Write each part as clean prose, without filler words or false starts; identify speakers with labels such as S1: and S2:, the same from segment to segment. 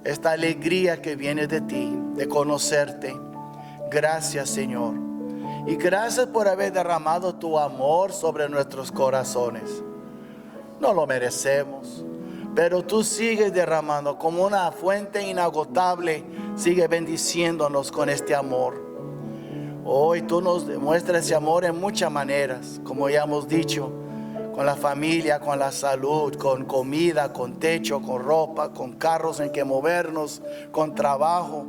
S1: esta alegría que viene de ti, de conocerte. Gracias, Señor. Y gracias por haber derramado tu amor sobre nuestros corazones. No lo merecemos, pero tú sigues derramando como una fuente inagotable. Sigue bendiciéndonos con este amor. Hoy tú nos demuestras ese amor en muchas maneras, como ya hemos dicho, con la familia, con la salud, con comida, con techo, con ropa, con carros en que movernos, con trabajo.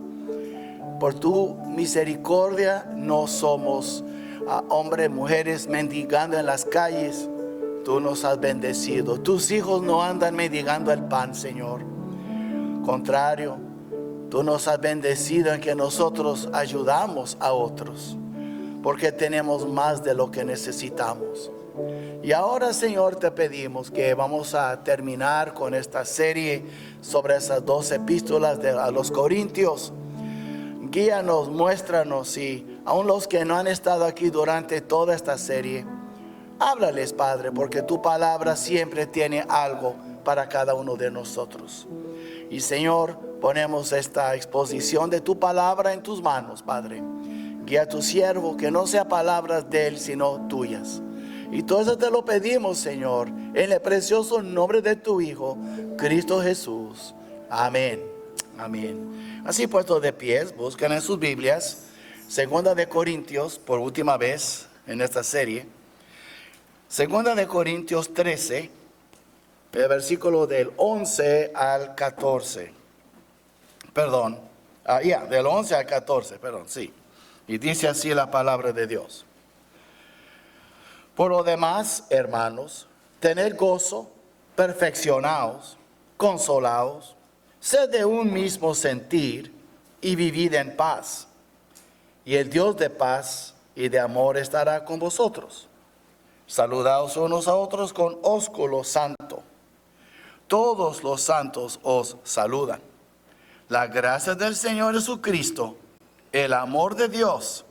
S1: Por tu misericordia no somos hombres, mujeres mendigando en las calles. Tú nos has bendecido. Tus hijos no andan mendigando el pan, Señor. Contrario, tú nos has bendecido en que nosotros ayudamos a otros, porque tenemos más de lo que necesitamos. Y ahora, Señor, te pedimos que vamos a terminar con esta serie sobre esas 2 epístolas a los Corintios. Guíanos, muéstranos, y aún los que no han estado aquí durante toda esta serie, háblales, Padre, porque tu palabra siempre tiene algo para cada uno de nosotros. Y Señor, ponemos esta exposición de tu palabra en tus manos, Padre. Guía a tu siervo, que no sea palabras de él, sino tuyas. Y todo eso te lo pedimos, Señor, en el precioso nombre de tu Hijo, Cristo Jesús. Amén. Amén. Así puestos de pies, buscan en sus Biblias, 2 de Corintios, por última vez en esta serie. 2 de Corintios 13, el versículo del 11 al 14. Perdón, del 11 al 14, perdón, sí. Y dice así la palabra de Dios. Por lo demás, hermanos, tened gozo, perfeccionaos, consolaos, sed de un mismo sentir y vivid en paz. Y el Dios de paz y de amor estará con vosotros. Saludaos unos a otros con ósculo santo. Todos los santos os saludan. La gracia del Señor Jesucristo, el amor de Dios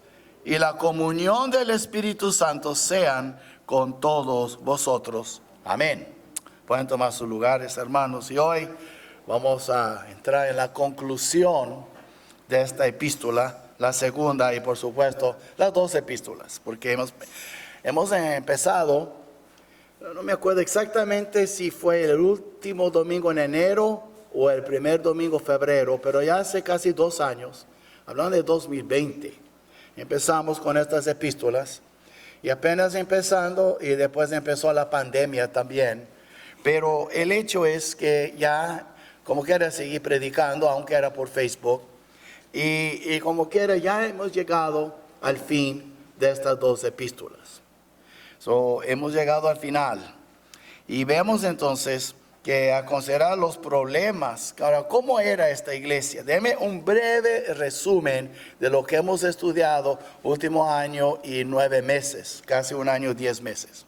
S1: y la comunión del Espíritu Santo sean con todos vosotros. Amén. Pueden tomar sus lugares, hermanos, y hoy vamos a entrar en la conclusión de esta epístola, la segunda y por supuesto las 2 epístolas, porque hemos empezado, no me acuerdo exactamente si fue el último domingo en enero o el primer domingo en febrero, pero ya hace casi 2 años, hablando de 2020, empezamos con estas epístolas y apenas empezando, y después empezó la pandemia también, pero el hecho es que ya como quiera seguir predicando, aunque era por Facebook, y como quiera ya hemos llegado al fin de estas 2 epístolas. Hemos llegado al final y vemos entonces que a considerar los problemas. Ahora, ¿cómo era esta iglesia? Deme un breve resumen de lo que hemos estudiado último año y 9 meses, casi 1 año y 10 meses.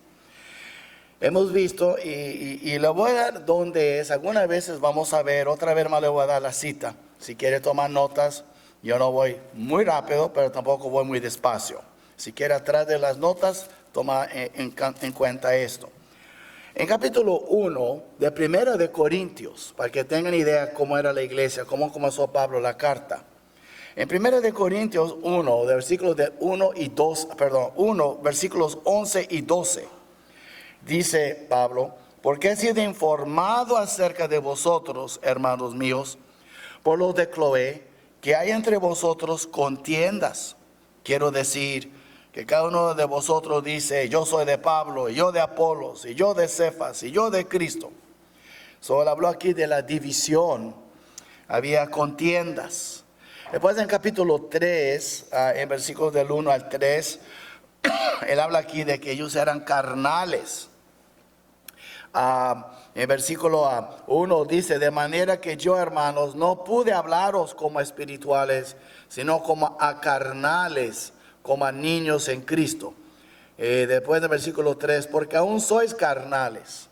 S1: Hemos visto, y le voy a dar dónde es. Algunas veces vamos a ver, otra vez más le voy a dar la cita. Si quiere tomar notas, yo no voy muy rápido, pero tampoco voy muy despacio. Si quiere atrás de las notas, toma en cuenta esto. En capítulo 1 de 1 de Corintios, para que tengan idea cómo era la iglesia, cómo comenzó Pablo la carta. En 1 de Corintios 1, de versículos de 1, versículos 11 y 12, dice Pablo: porque he sido informado acerca de vosotros, hermanos míos, por los de Cloé, que hay entre vosotros contiendas. Quiero decir que cada uno de vosotros dice: yo soy de Pablo, y yo de Apolos, y yo de Cefas, y yo de Cristo. Él habló aquí de la división. Había contiendas. Después en capítulo 3, en versículos del 1 al 3, él habla aquí de que ellos eran carnales. En versículo 1 dice: de manera que yo, hermanos, no pude hablaros como espirituales, sino como a carnales, como a niños en Cristo. Después del versículo 3, porque aún sois carnales,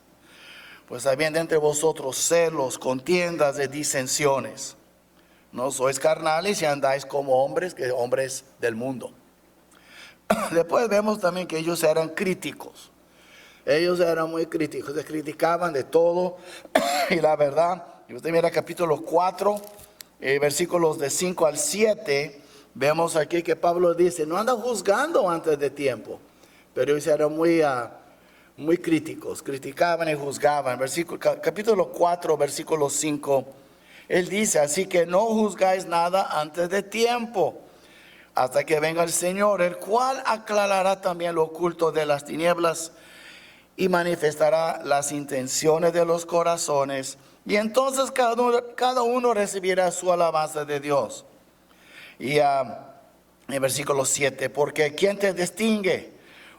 S1: pues habiendo entre vosotros celos, contiendas de disensiones. No sois carnales y andáis como hombres del mundo. Después vemos también que ellos eran críticos. Ellos eran muy críticos, se criticaban de todo. Y la verdad, y usted mira capítulo 4, versículos de 5 al 7, vemos aquí que Pablo dice, no anda juzgando antes de tiempo, pero ellos eran muy críticos, criticaban y juzgaban. Capítulo 4, versículo 5, él dice, así que no juzgáis nada antes de tiempo, hasta que venga el Señor, el cual aclarará también lo oculto de las tinieblas y manifestará las intenciones de los corazones. Y entonces cada uno recibirá su alabanza de Dios. Y en versículo 7, porque ¿quién te distingue?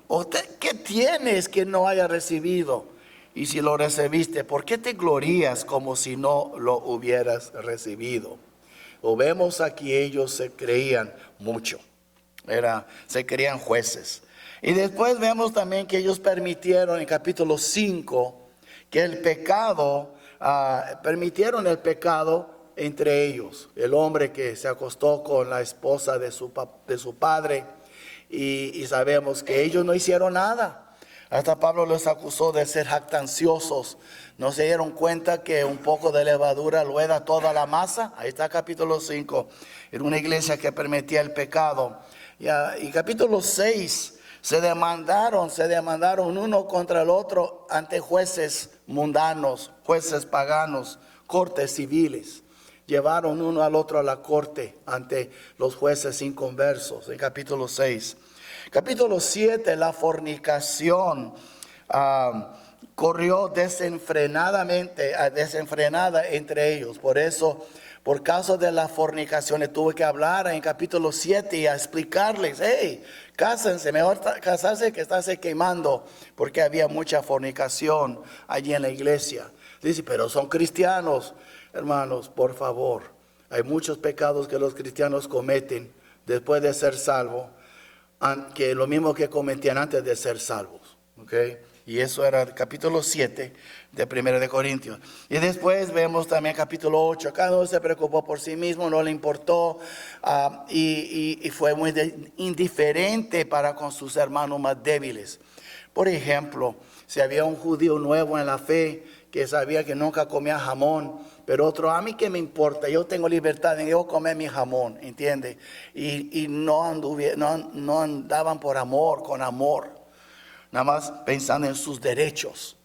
S1: ¿O qué tienes que no haya recibido? Y si lo recibiste, ¿por qué te glorías como si no lo hubieras recibido? Lo vemos aquí, ellos se creían mucho. Se creían jueces. Y después vemos también que ellos permitieron en capítulo 5 que el pecado, permitieron el pecado entre ellos. El hombre que se acostó con la esposa de su padre, y sabemos que ellos no hicieron nada. Hasta Pablo les acusó de ser jactanciosos. ¿No se dieron cuenta que un poco de levadura lueda toda la masa? Ahí está capítulo 5. Era una iglesia que permitía el pecado. Y capítulo 6, se demandaron uno contra el otro ante jueces mundanos, jueces paganos, cortes civiles. Llevaron uno al otro a la corte ante los jueces inconversos, en capítulo 6. Capítulo 7, la fornicación corrió desenfrenada entre ellos. Por eso, por causa de la fornicación, tuve que hablar en capítulo 7 y a explicarles, hey, cásense, mejor casarse que estarse quemando, porque había mucha fornicación allí en la iglesia. Dice, pero son cristianos. Hermanos, por favor, hay muchos pecados que los cristianos cometen después de ser salvos, que lo mismo que cometían antes de ser salvos, ¿ok? Y eso era el capítulo 7 de 1 de Corintios. Y después vemos también capítulo 8, cada uno se preocupó por sí mismo, no le importó, y fue muy indiferente para con sus hermanos más débiles. Por ejemplo, si había un judío nuevo en la fe que sabía que nunca comía jamón, pero otro, a mí qué me importa, yo tengo libertad en yo comer mi jamón, ¿entiende? Y no andaban por amor, con amor, nada más pensando en sus derechos.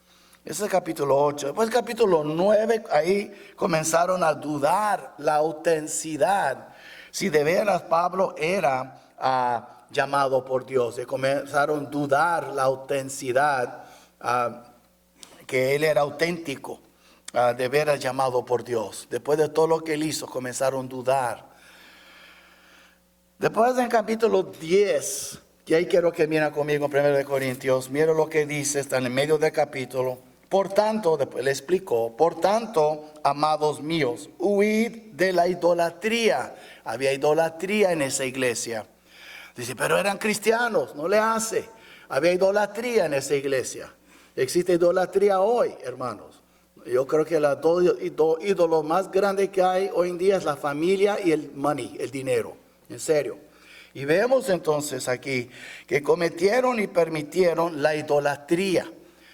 S1: Ese es el capítulo 8. Después capítulo 9, ahí comenzaron a dudar la autenticidad, si de veras Pablo era llamado por Dios. Y comenzaron a dudar la autenticidad, que él era auténtico, de veras llamado por Dios. Después de todo lo que él hizo, comenzaron a dudar. Después en capítulo 10, que ahí quiero que miren conmigo en 1 Corintios, mira lo que dice, está en el medio del capítulo. Por tanto, después le explicó, por tanto, amados míos, huid de la idolatría. Había idolatría en esa iglesia. Dice, pero eran cristianos, no le hace. Había idolatría en esa iglesia. Existe idolatría hoy, hermanos. Yo creo que los dos ídolos más grandes que hay hoy en día es la familia y el money, el dinero. En serio. Y vemos entonces aquí que cometieron y permitieron la idolatría.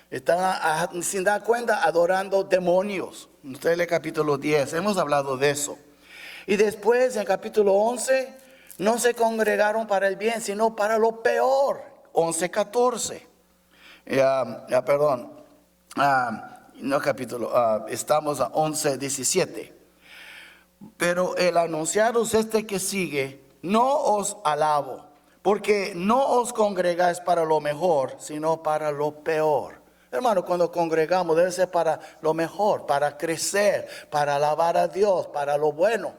S1: Estaban sin dar cuenta adorando demonios. Usted lee capítulo 10, hemos hablado de eso. Y después en capítulo 11, no se congregaron para el bien, sino para lo peor. 11:14. Estamos a 11:17. Pero el anunciaros que sigue, no os alabo, porque no os congregáis para lo mejor, sino para lo peor. Hermano, cuando congregamos debe ser para lo mejor, para crecer, para alabar a Dios, para lo bueno.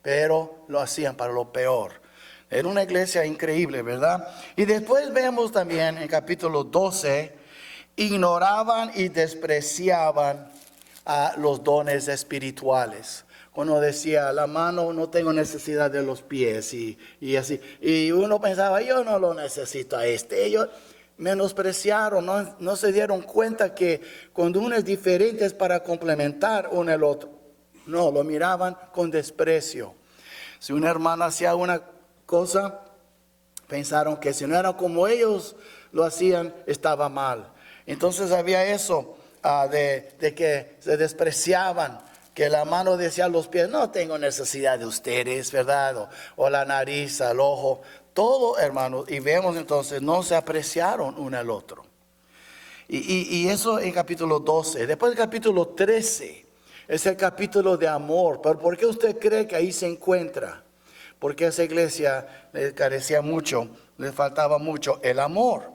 S1: Pero lo hacían para lo peor. Era una iglesia increíble, ¿verdad? Y después vemos también en capítulo 12, ignoraban y despreciaban a los dones espirituales. Cuando decía, la mano no tengo necesidad de los pies y así. Y uno pensaba, yo no lo necesito a ellos menospreciaron, no se dieron cuenta que cuando uno es diferente es para complementar uno al otro. No, lo miraban con desprecio. Si una hermana hacía una cosa, pensaron que si no era como ellos lo hacían, estaba mal. Entonces había eso de que se despreciaban, que la mano decía a los pies, no tengo necesidad de ustedes, ¿verdad? O la nariz, el ojo, todo, hermanos. Y vemos entonces, no se apreciaron uno al otro. Y eso en capítulo 12. Después del capítulo 13 es el capítulo de amor. ¿Pero por qué usted cree que ahí se encuentra? Porque a esa iglesia le carecía mucho, le faltaba mucho el amor.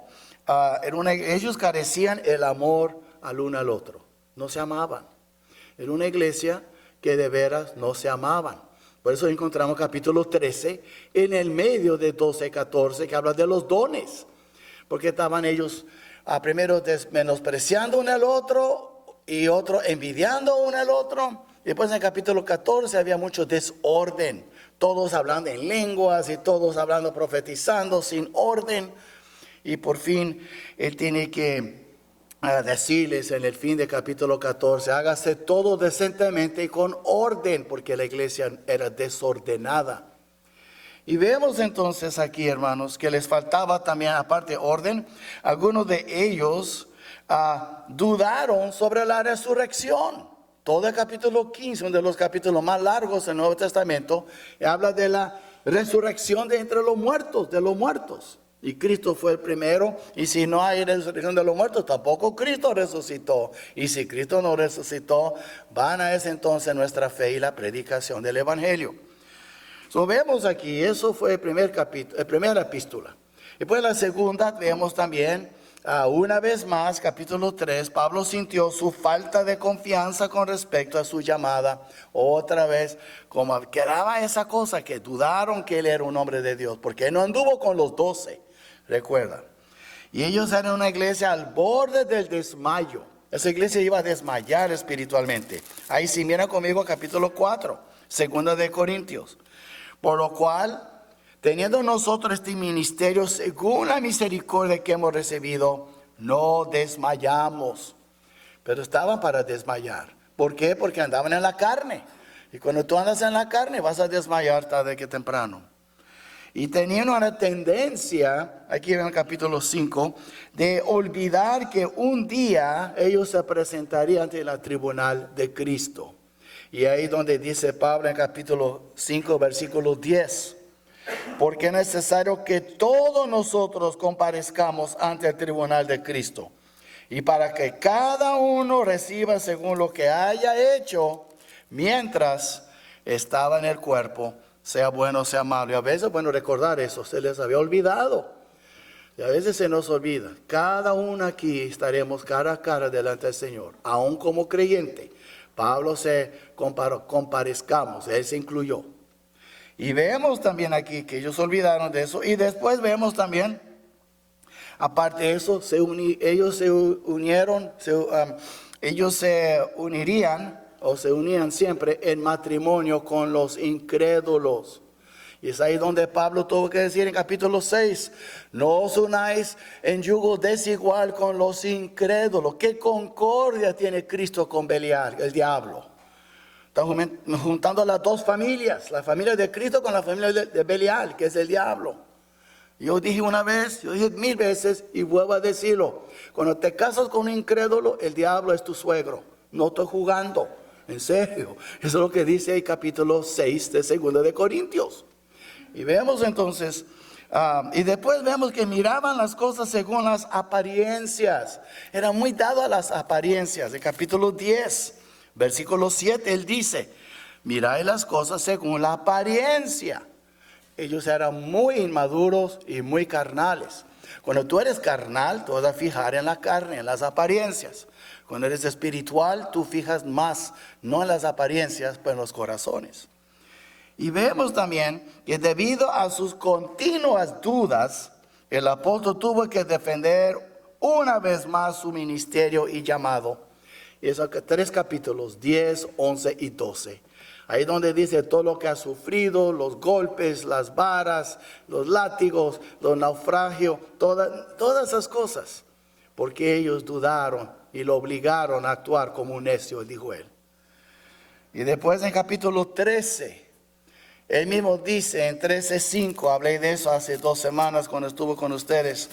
S1: Ellos carecían el amor al uno al otro. No se amaban. Era una iglesia que de veras no se amaban. Por eso encontramos capítulo 13 en el medio de 12 y 14 que habla de los dones. Porque estaban ellos primero menospreciando uno al otro y otro envidiando uno al otro. Y después en el capítulo 14 había mucho desorden. Todos hablando en lenguas y todos hablando, profetizando sin orden. Y por fin él tiene que decirles en el fin del capítulo 14, hágase todo decentemente y con orden, porque la iglesia era desordenada. Y vemos entonces aquí, hermanos, que les faltaba también, aparte de orden, algunos de ellos dudaron sobre la resurrección. Todo el capítulo 15, uno de los capítulos más largos del Nuevo Testamento, habla de la resurrección de entre los muertos, de los muertos. Y Cristo fue el primero, y si no hay resurrección de los muertos, tampoco Cristo resucitó. Y si Cristo no resucitó, vana es entonces nuestra fe y la predicación del Evangelio. So, vemos aquí, eso fue el primer capítulo, la primera epístola. Y pues la segunda, vemos también, una vez más, capítulo 3, Pablo sintió su falta de confianza con respecto a su llamada. Otra vez, como quedaba esa cosa, que dudaron que él era un hombre de Dios, porque él no anduvo con los 12, recuerda. Y ellos eran una iglesia al borde del desmayo. Esa iglesia iba a desmayar espiritualmente. Ahí sí, mira conmigo capítulo 4, segunda de Corintios. Por lo cual, teniendo nosotros este ministerio según la misericordia que hemos recibido, no desmayamos. Pero estaban para desmayar. ¿Por qué? Porque andaban en la carne. Y cuando tú andas en la carne vas a desmayar tarde que temprano. Y tenían una tendencia, aquí en el capítulo 5, de olvidar que un día ellos se presentarían ante el tribunal de Cristo. Y ahí donde dice Pablo en capítulo 5, versículo 10. Porque es necesario que todos nosotros comparezcamos ante el tribunal de Cristo. Y para que cada uno reciba según lo que haya hecho, mientras estaba en el cuerpo, sea bueno o sea malo. Y a veces, bueno, recordar eso, se les había olvidado. Y a veces se nos olvida. Cada uno aquí estaremos cara a cara delante del Señor, aún como creyente. Pablo se comparó, comparezcamos, él se incluyó. Y vemos también aquí que ellos olvidaron de eso. Y después vemos también, aparte de eso, ellos se unieron, ellos se unirían o se unían siempre en matrimonio con los incrédulos. Y es ahí donde Pablo tuvo que decir en capítulo 6, no os unáis en yugo desigual con los incrédulos. ¿Qué concordia tiene Cristo con Belial, el diablo? Están juntando las dos familias, la familia de Cristo con la familia de Belial, que es el diablo. Yo dije una vez, yo dije 1000 veces y vuelvo a decirlo. Cuando te casas con un incrédulo, el diablo es tu suegro. No estoy jugando, en serio. Eso es lo que dice el capítulo 6 de 2 de Corintios. Y vemos entonces, y después vemos que miraban las cosas según las apariencias. Era muy dado a las apariencias. En capítulo 10, versículo 7, él dice, mirad las cosas según la apariencia. Ellos eran muy inmaduros y muy carnales. Cuando tú eres carnal, tú vas a fijar en la carne, en las apariencias. Cuando eres espiritual, tú fijas más, no en las apariencias, pero en los corazones. Y vemos también que debido a sus continuas dudas, el apóstol tuvo que defender una vez más su ministerio y llamado. Y esos 3 capítulos, 10, 11 y 12. Ahí donde dice todo lo que ha sufrido, los golpes, las varas, los látigos, los naufragios, todas esas cosas. Porque ellos dudaron y lo obligaron a actuar como un necio, dijo él. Y después en capítulo 13, él mismo dice en 13:5, hablé de eso hace 2 semanas cuando estuve con ustedes.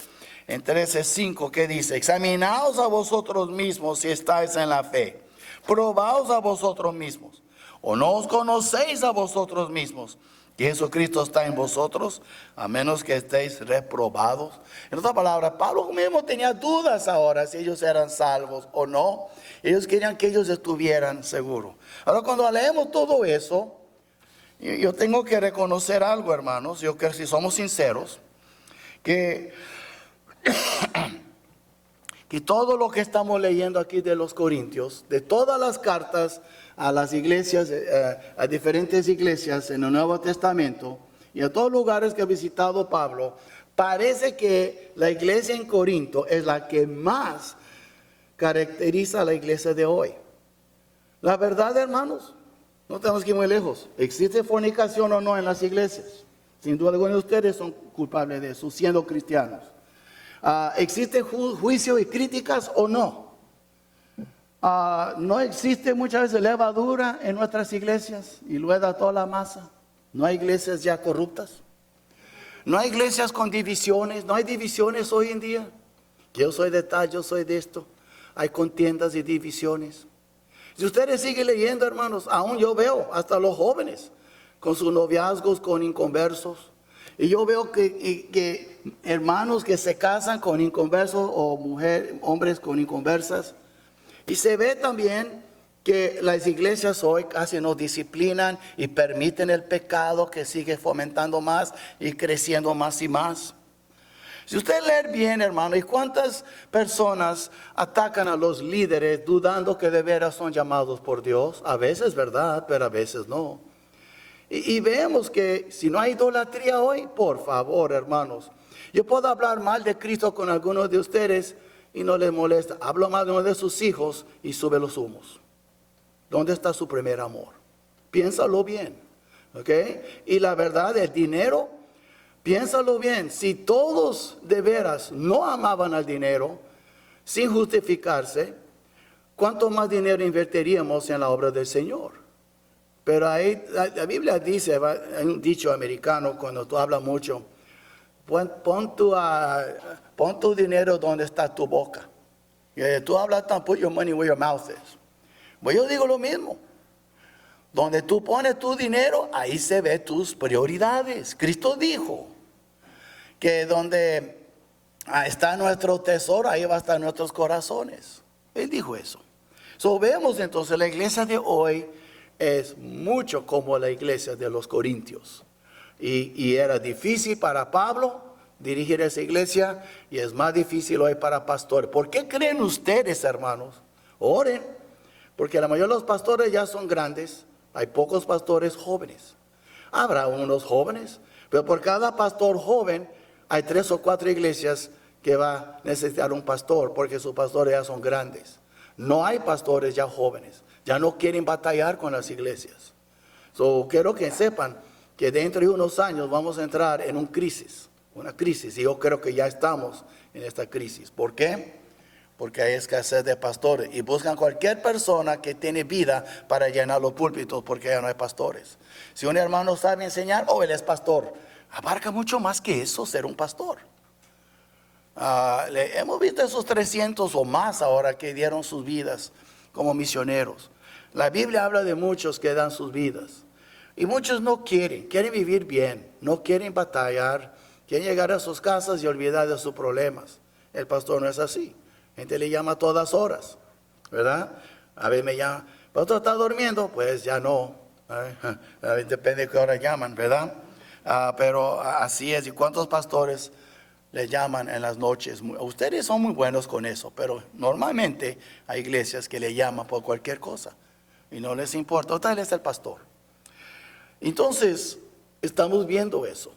S1: En 13:5, ¿qué dice? Examinaos a vosotros mismos si estáis en la fe. Probaos a vosotros mismos, o no os conocéis a vosotros mismos, que Jesucristo está en vosotros, a menos que estéis reprobados. En otras palabras, Pablo mismo tenía dudas ahora si ellos eran salvos o no. Ellos querían que ellos estuvieran seguros. Ahora, cuando leemos todo eso, yo tengo que reconocer algo, hermanos. Yo creo que si somos sinceros, que todo lo que estamos leyendo aquí de los Corintios, de todas las cartas a las iglesias, a diferentes iglesias en el Nuevo Testamento y a todos lugares que ha visitado Pablo, parece que la iglesia en Corinto es la que más caracteriza a la iglesia de hoy. La verdad, hermanos, no tenemos que ir muy lejos. ¿Existe fornicación o no en las iglesias? Sin duda alguna de ustedes son culpables de eso, siendo cristianos. ¿Existe juicio y críticas o no? No existe muchas veces levadura en nuestras iglesias y luego toda la masa. No hay iglesias ya corruptas. No hay iglesias con divisiones. No hay divisiones hoy en día. Yo soy de tal, yo soy de esto. Hay contiendas y divisiones. Si ustedes siguen leyendo, hermanos, aún yo veo hasta los jóvenes con sus noviazgos con inconversos. Y yo veo que hermanos que se casan con inconversos o hombres con inconversas. Y se ve también que las iglesias hoy casi no disciplinan y permiten el pecado que sigue fomentando más y creciendo más y más. Si usted lee bien, hermano, ¿y cuántas personas atacan a los líderes dudando que de veras son llamados por Dios? A veces verdad, pero a veces no. Y vemos que si no hay idolatría hoy, por favor, hermanos, yo puedo hablar mal de Cristo con algunos de ustedes y no les molesta. Hablo mal de uno de sus hijos y sube los humos. ¿Dónde está su primer amor? Piénsalo bien, ¿ok? Y la verdad, el dinero, piénsalo bien. Si todos de veras no amaban al dinero, sin justificarse, ¿cuánto más dinero invertiríamos en la obra del Señor? Pero ahí, la Biblia dice, hay un dicho americano cuando tú hablas mucho, pon tu dinero donde está tu boca. Tú hablas tan, put your money where your mouth is. Pues yo digo lo mismo. Donde tú pones tu dinero, ahí se ve tus prioridades. Cristo dijo que donde está nuestro tesoro, ahí va a estar nuestros corazones. Él dijo eso. Vemos entonces la iglesia de hoy es mucho como la iglesia de los Corintios. Y era difícil para Pablo dirigir esa iglesia y es más difícil hoy para pastores. ¿Por qué creen ustedes, hermanos? Oren, porque la mayoría de los pastores ya son grandes. Hay pocos pastores jóvenes. Habrá unos jóvenes, pero por cada pastor joven hay 3 o 4 iglesias que va a necesitar un pastor, porque sus pastores ya son grandes. No hay pastores ya jóvenes, ya no quieren batallar con las iglesias. Quiero que sepan que dentro de unos años vamos a entrar en una crisis, y yo creo que ya estamos en esta crisis. ¿Por qué? Porque hay escasez de pastores y buscan cualquier persona que tiene vida para llenar los púlpitos, porque ya no hay pastores. Si un hermano sabe enseñar, él es pastor. Abarca mucho más que eso, ser un pastor. Hemos visto esos 300 o más ahora que dieron sus vidas como misioneros. La Biblia habla de muchos que dan sus vidas. Y muchos no quieren vivir bien, no quieren batallar, quieren llegar a sus casas y olvidar de sus problemas. El pastor no es así. Gente le llama a todas horas, ¿verdad? A veces me llama, ¿pastor está durmiendo? Pues ya no. Depende de qué hora llaman, ¿verdad? Pero así es. ¿Y cuántos pastores le llaman en las noches? Ustedes son muy buenos con eso, pero normalmente hay iglesias que le llaman por cualquier cosa y no les importa. Otra vez es el pastor. Entonces, estamos viendo eso.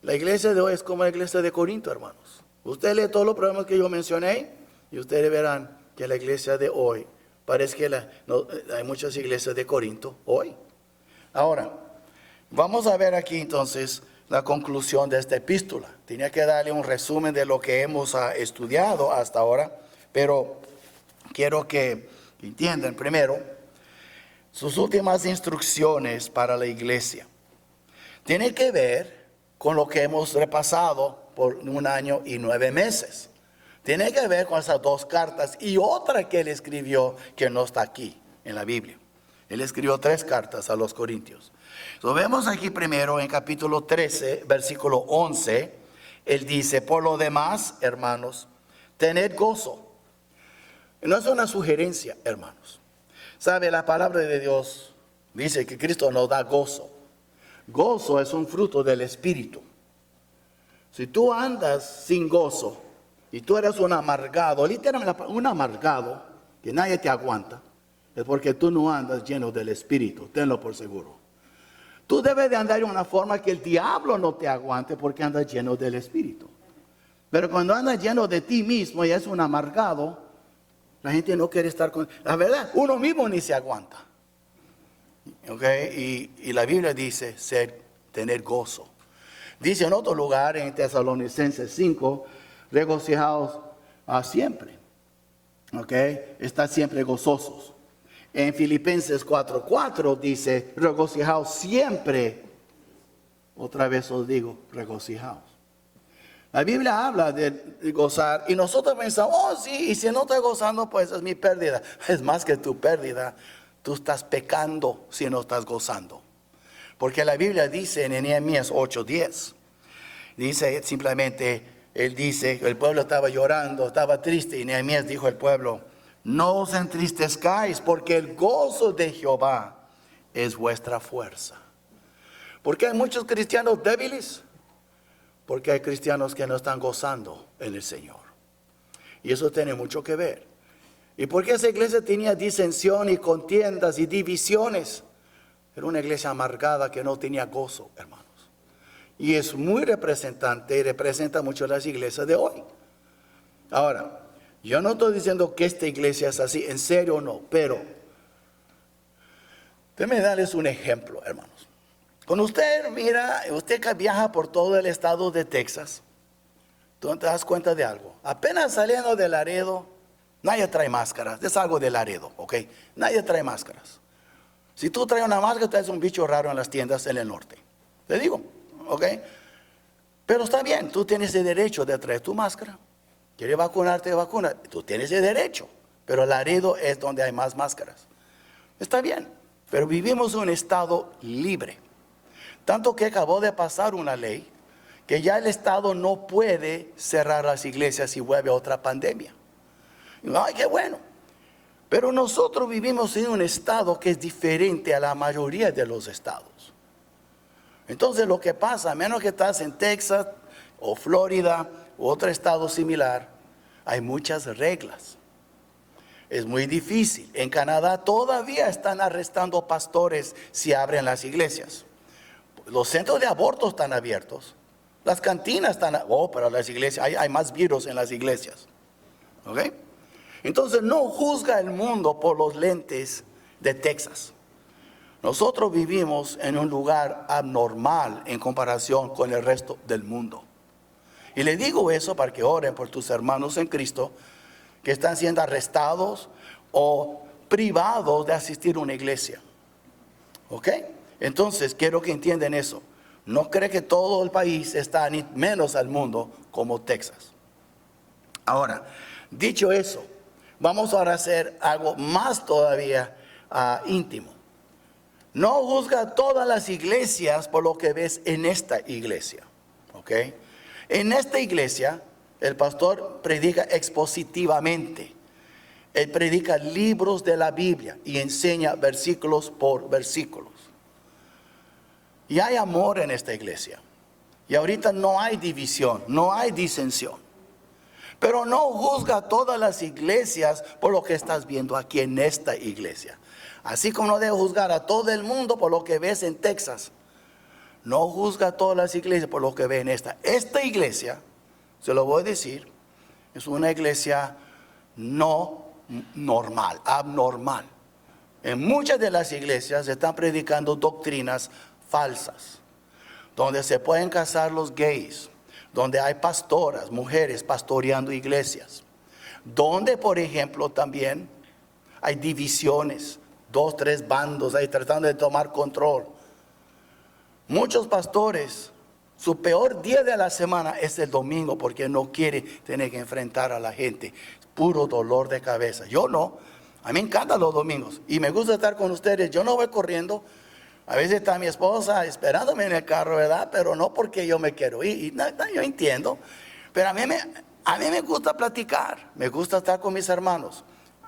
S1: La iglesia de hoy es como la iglesia de Corinto, hermanos. Usted lee todos los problemas que yo mencioné y ustedes verán que la iglesia de hoy, parece que hay muchas iglesias de Corinto hoy. Ahora, vamos a ver aquí entonces la conclusión de esta epístola. Tenía que darle un resumen de lo que hemos estudiado hasta ahora, pero quiero que entiendan primero sus últimas instrucciones para la iglesia. Tiene que ver con lo que hemos repasado por 1 año y 9 meses. Tiene que ver con esas 2 cartas y otra que él escribió que no está aquí. en la Biblia. Él escribió 3 cartas a los Corintios. Lo vemos aquí primero en capítulo 13, versículo 11. Él dice, por lo demás, hermanos, tened gozo. No es una sugerencia, hermanos. ¿Sabe? La palabra de Dios dice que Cristo nos da gozo. Gozo es un fruto del Espíritu. Si tú andas sin gozo y tú eres un amargado, literalmente un amargado, que nadie te aguanta, es porque tú no andas lleno del Espíritu, tenlo por seguro. Tú debes de andar de una forma que el diablo no te aguante porque andas lleno del Espíritu. Pero cuando andas lleno de ti mismo y es un amargado, la gente no quiere estar con... La verdad, uno mismo ni se aguanta. ¿Okay? Y la Biblia dice tener gozo. Dice en otro lugar, en Tesalonicenses 5, regocijaos siempre. ¿Okay? Estad siempre gozosos. En Filipenses 4:4 dice, regocijaos siempre. Otra vez os digo, regocijaos. La Biblia habla de gozar y nosotros pensamos, oh sí, y si no estoy gozando, pues es mi pérdida. Es más que tu pérdida, tú estás pecando si no estás gozando. Porque la Biblia dice en Nehemías 8:10, dice simplemente, él dice, el pueblo estaba llorando, estaba triste, y Nehemías dijo al pueblo, no os entristezcáis, porque el gozo de Jehová es vuestra fuerza. ¿Por qué hay muchos cristianos débiles? Porque hay cristianos que no están gozando en el Señor. Y eso tiene mucho que ver. ¿Y por qué esa iglesia tenía disensión y contiendas y divisiones? Era una iglesia amargada que no tenía gozo, hermanos. Y es muy representante y representa mucho las iglesias de hoy. Ahora, yo no estoy diciendo que esta iglesia es así, en serio o no, pero déjenme darles un ejemplo, hermanos. Cuando usted mira, usted que viaja por todo el estado de Texas, tú te das cuenta de algo. Apenas saliendo de Laredo, nadie trae máscaras. Es algo de Laredo, ¿ok? Nadie trae máscaras. Si tú traes una máscara, tú eres un bicho raro en las tiendas en el norte. Te digo, ¿ok? Pero está bien, tú tienes el derecho de traer tu máscara. ¿Quieres vacunarte, vacuna? Tú tienes el derecho. Pero Laredo es donde hay más máscaras. Está bien, pero vivimos en un estado libre. Tanto que acabó de pasar una ley que ya el Estado no puede cerrar las iglesias si vuelve otra pandemia. Ay, qué bueno. Pero nosotros vivimos en un estado que es diferente a la mayoría de los estados. Entonces lo que pasa, a menos que estás en Texas o Florida u otro estado similar, hay muchas reglas. Es muy difícil. En Canadá todavía están arrestando pastores si abren las iglesias. Los centros de aborto están abiertos. Las cantinas están... pero las iglesias, hay más virus en las iglesias. ¿Ok? Entonces no juzga el mundo por los lentes de Texas. Nosotros vivimos en un lugar abnormal en comparación con el resto del mundo. Y le digo eso para que oren por tus hermanos en Cristo que están siendo arrestados o privados de asistir a una iglesia. ¿Ok? Entonces, quiero que entiendan eso. No cree que todo el país está, ni menos al mundo, como Texas. Ahora, dicho eso, vamos ahora a hacer algo más todavía íntimo. No juzga todas las iglesias por lo que ves en esta iglesia. ¿Ok? En esta iglesia, el pastor predica expositivamente. Él predica libros de la Biblia y enseña versículos por versículos. Y hay amor en esta iglesia. Y ahorita no hay división, no hay disensión. Pero no juzga todas las iglesias por lo que estás viendo aquí en esta iglesia. Así como no debe juzgar a todo el mundo por lo que ves en Texas. No juzga a todas las iglesias por lo que ve en esta. Esta iglesia, se lo voy a decir, es una iglesia no normal, abnormal. En muchas de las iglesias se están predicando doctrinas falsas, donde se pueden casar los gays, donde hay pastoras, mujeres pastoreando iglesias, donde por ejemplo también hay divisiones, 2, 3 bandos ahí tratando de tomar control. Muchos pastores, su peor día de la semana es el domingo porque no quiere tener que enfrentar a la gente, puro dolor de cabeza. Yo no, A mí me encantan los domingos y me gusta estar con ustedes. Yo no voy corriendo. A veces está mi esposa esperándome en el carro, ¿verdad? Pero no porque yo me quiero ir. Y yo entiendo. Pero a mí me gusta platicar. Me gusta estar con mis hermanos.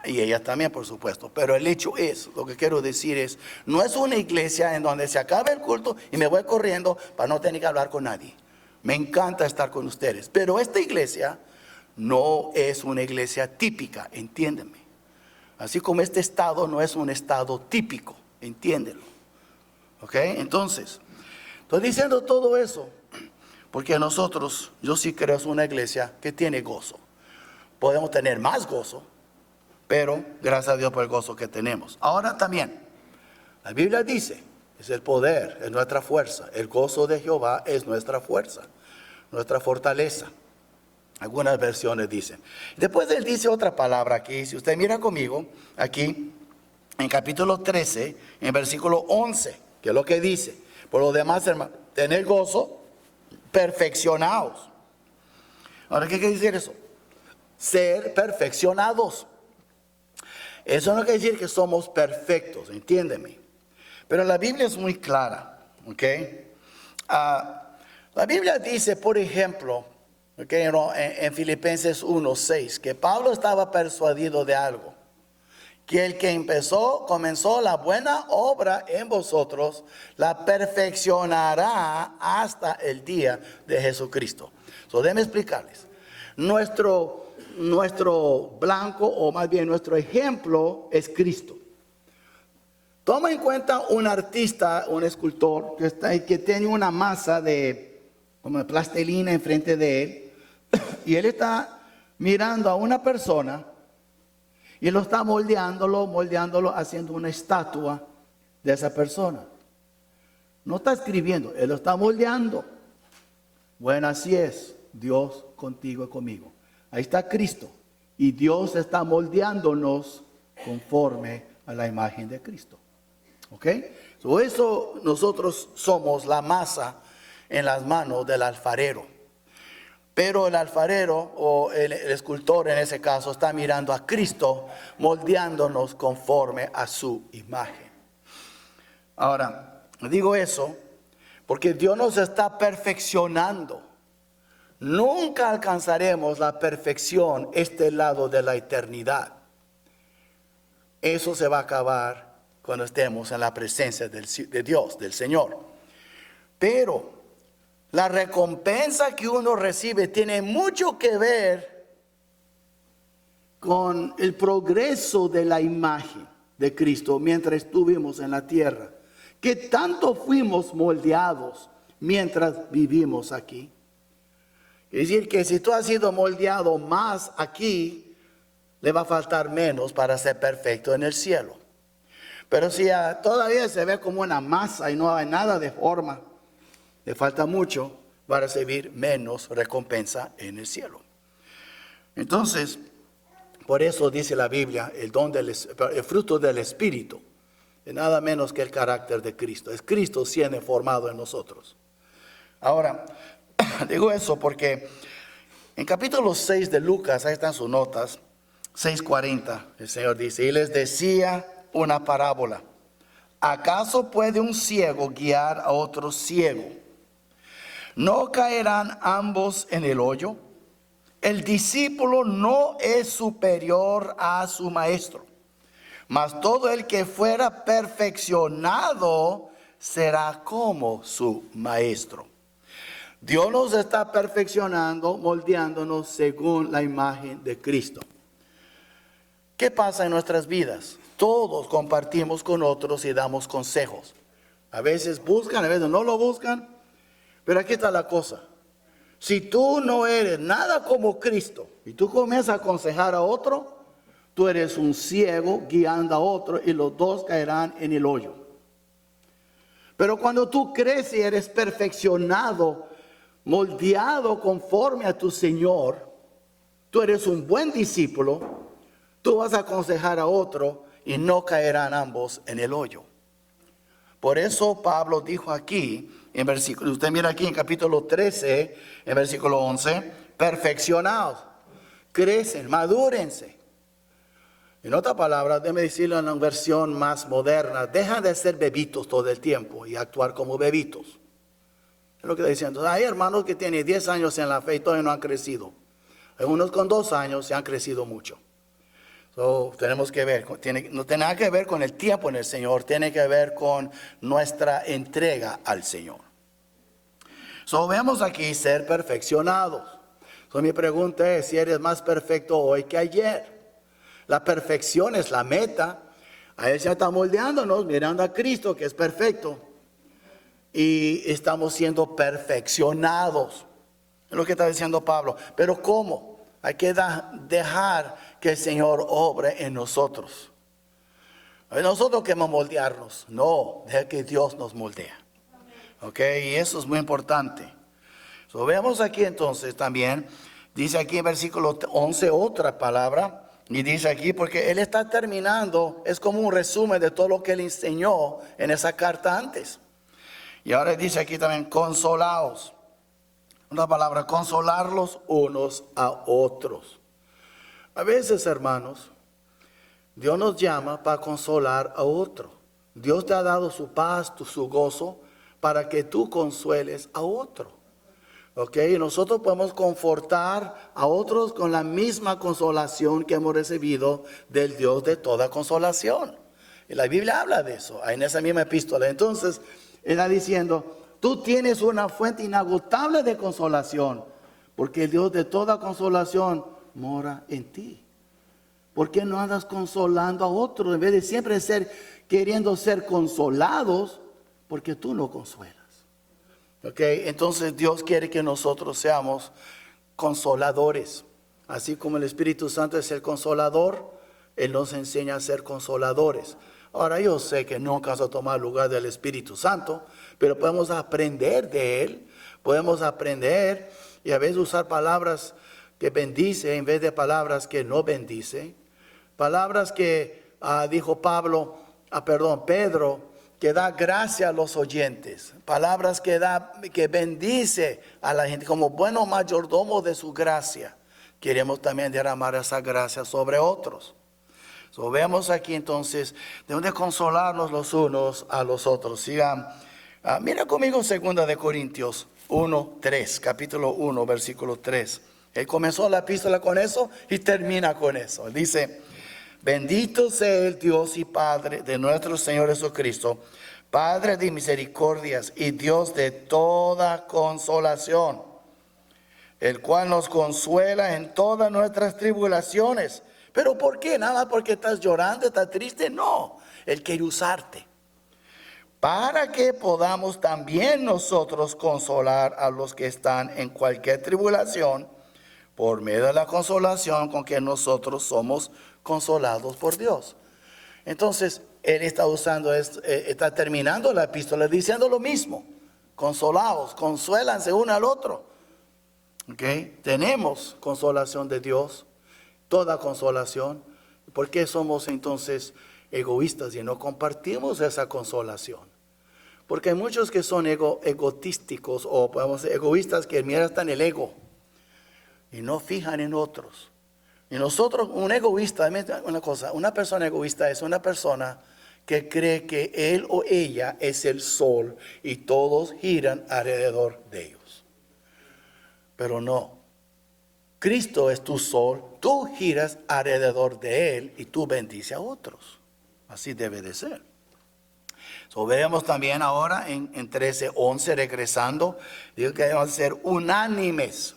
S1: Y ella también, por supuesto. Pero el hecho es, lo que quiero decir es, no es una iglesia en donde se acaba el culto y me voy corriendo para no tener que hablar con nadie. Me encanta estar con ustedes. Pero esta iglesia no es una iglesia típica, entiéndeme. Así como este estado no es un estado típico, entiéndelo. ¿Ok? Entonces, estoy diciendo todo eso porque nosotros, yo sí creo, es una iglesia que tiene gozo. Podemos tener más gozo, pero gracias a Dios por el gozo que tenemos. Ahora también, la Biblia dice, es el poder, es nuestra fuerza. El gozo de Jehová es nuestra fuerza, nuestra fortaleza. Algunas versiones dicen. Después él dice otra palabra aquí. Si usted mira conmigo, aquí, en capítulo 13, en versículo 11, que es lo que dice. Por lo demás, hermano, tener gozo, perfeccionados. Ahora, ¿qué quiere decir eso? Ser perfeccionados. Eso no quiere decir que somos perfectos, entiéndeme. Pero la Biblia es muy clara, ¿ok? La Biblia dice, por ejemplo, okay, en Filipenses 1:6, que Pablo estaba persuadido de algo, que el que comenzó la buena obra en vosotros, la perfeccionará hasta el día de Jesucristo. Déjenme explicarles. Nuestro blanco, o más bien nuestro ejemplo, es Cristo. Toma en cuenta un artista, un escultor, que tiene una masa como de plastilina enfrente de él, y él está mirando a una persona y lo está moldeándolo, haciendo una estatua de esa persona. No está escribiendo, él lo está moldeando. Bueno, así es, Dios contigo y conmigo. Ahí está Cristo, y Dios está moldeándonos conforme a la imagen de Cristo. ¿Ok? Eso nosotros somos la masa en las manos del alfarero. Pero el alfarero o el escultor en ese caso está mirando a Cristo, moldeándonos conforme a su imagen. Ahora, digo eso porque Dios nos está perfeccionando. Nunca alcanzaremos la perfección este lado de la eternidad. Eso se va a acabar cuando estemos en la presencia de Dios, del Señor. Pero la recompensa que uno recibe tiene mucho que ver con el progreso de la imagen de Cristo mientras estuvimos en la tierra. ¿Qué tanto fuimos moldeados mientras vivimos aquí? Es decir, que si tú has sido moldeado más aquí, le va a faltar menos para ser perfecto en el cielo. Pero si todavía se ve como una masa y no hay nada de forma, le falta mucho para recibir menos recompensa en el cielo. Entonces, por eso dice la Biblia, el fruto del Espíritu, es nada menos que el carácter de Cristo. Es Cristo siendo formado en nosotros. Ahora, digo eso porque en capítulo 6 de Lucas, ahí están sus notas, 6:40, el Señor dice, y les decía una parábola. ¿Acaso puede un ciego guiar a otro ciego? ¿No caerán ambos en el hoyo? El discípulo no es superior a su maestro, mas todo el que fuera perfeccionado será como su maestro. Dios nos está perfeccionando, moldeándonos según la imagen de Cristo. ¿Qué pasa en nuestras vidas? Todos compartimos con otros y damos consejos. A veces buscan, a veces no lo buscan. Pero aquí está la cosa. Si tú no eres nada como Cristo y tú comienzas a aconsejar a otro, tú eres un ciego guiando a otro y los dos caerán en el hoyo. Pero cuando tú creces y eres perfeccionado, moldeado conforme a tu Señor, tú eres un buen discípulo, tú vas a aconsejar a otro y no caerán ambos en el hoyo. Por eso Pablo dijo aquí, en versículo, usted mira aquí en capítulo 13, en versículo 11, perfeccionados, crecen, madúrense. En otra palabra, déjeme decirlo en una versión más moderna, deja de ser bebitos todo el tiempo y actuar como bebitos. Es lo que está diciendo. Hay hermanos que tienen 10 años en la fe y todavía no han crecido. Hay unos con 2 años y han crecido mucho. Tenemos que ver, no tiene nada que ver con el tiempo en el Señor, tiene que ver con nuestra entrega al Señor. Vemos aquí ser perfeccionados. Mi pregunta es si eres más perfecto hoy que ayer. La perfección es la meta. A Él se está moldeándonos, mirando a Cristo que es perfecto. Y estamos siendo perfeccionados. Es lo que está diciendo Pablo. Pero ¿cómo? Hay que dejar que el Señor obre en nosotros. Nosotros queremos moldearnos. No, deja que Dios nos moldea. Ok, y eso es muy importante. Vemos aquí entonces también, dice aquí en versículo 11 otra palabra, y dice aquí porque Él está terminando, es como un resumen de todo lo que Él enseñó en esa carta antes. Y ahora dice aquí también, consolaos. Una palabra, consolarlos unos a otros. A veces, hermanos, Dios nos llama para consolar a otro. Dios te ha dado su paz, su gozo, para que tú consueles a otro. Ok, y nosotros podemos confortar a otros con la misma consolación que hemos recibido del Dios de toda consolación. Y la Biblia habla de eso, en esa misma epístola. Entonces, Él está diciendo, tú tienes una fuente inagotable de consolación, porque el Dios de toda consolación mora en ti. ¿Por qué no andas consolando a otros en vez de siempre queriendo ser consolados? Porque tú no consuelas. Okay, entonces Dios quiere que nosotros seamos consoladores. Así como el Espíritu Santo es el consolador, Él nos enseña a ser consoladores. Ahora yo sé que nunca vas a tomar lugar del Espíritu Santo, pero podemos aprender de Él. Podemos aprender y a veces usar palabras que bendice en vez de palabras que no bendice. Palabras que dijo Pedro, que da gracia a los oyentes, palabras que bendice a la gente como buenos mayordomos de su gracia. Queremos también derramar esa gracia sobre otros. Vemos aquí entonces de consolarnos los unos a los otros. Sigan, mira conmigo 2 de Corintios 1:3, capítulo 1, versículo 3. Él comenzó la epístola con eso y termina con eso. Él dice: bendito sea el Dios y Padre de nuestro Señor Jesucristo, Padre de misericordias y Dios de toda consolación, el cual nos consuela en todas nuestras tribulaciones. ¿Pero por qué? Nada porque estás llorando, estás triste. No, Él quiere usarte para que podamos también nosotros consolar a los que están en cualquier tribulación por medio de la consolación con que nosotros somos consolados por Dios. Entonces, Él está está terminando la epístola diciendo lo mismo. Consolaos, consuélanse uno al otro. ¿Okay? Tenemos consolación de Dios, toda consolación. ¿Por qué somos entonces egoístas y no compartimos esa consolación? Porque hay muchos que son egotísticos o podemos ser egoístas que miran hasta en el ego y no fijan en otros. Y nosotros, una persona egoísta es una persona que cree que él o ella es el sol y todos giran alrededor de ellos. Pero no, Cristo es tu sol, tú giras alrededor de Él y tú bendices a otros. Así debe de ser. Vemos también ahora en 13:11, regresando, digo que debemos ser unánimes.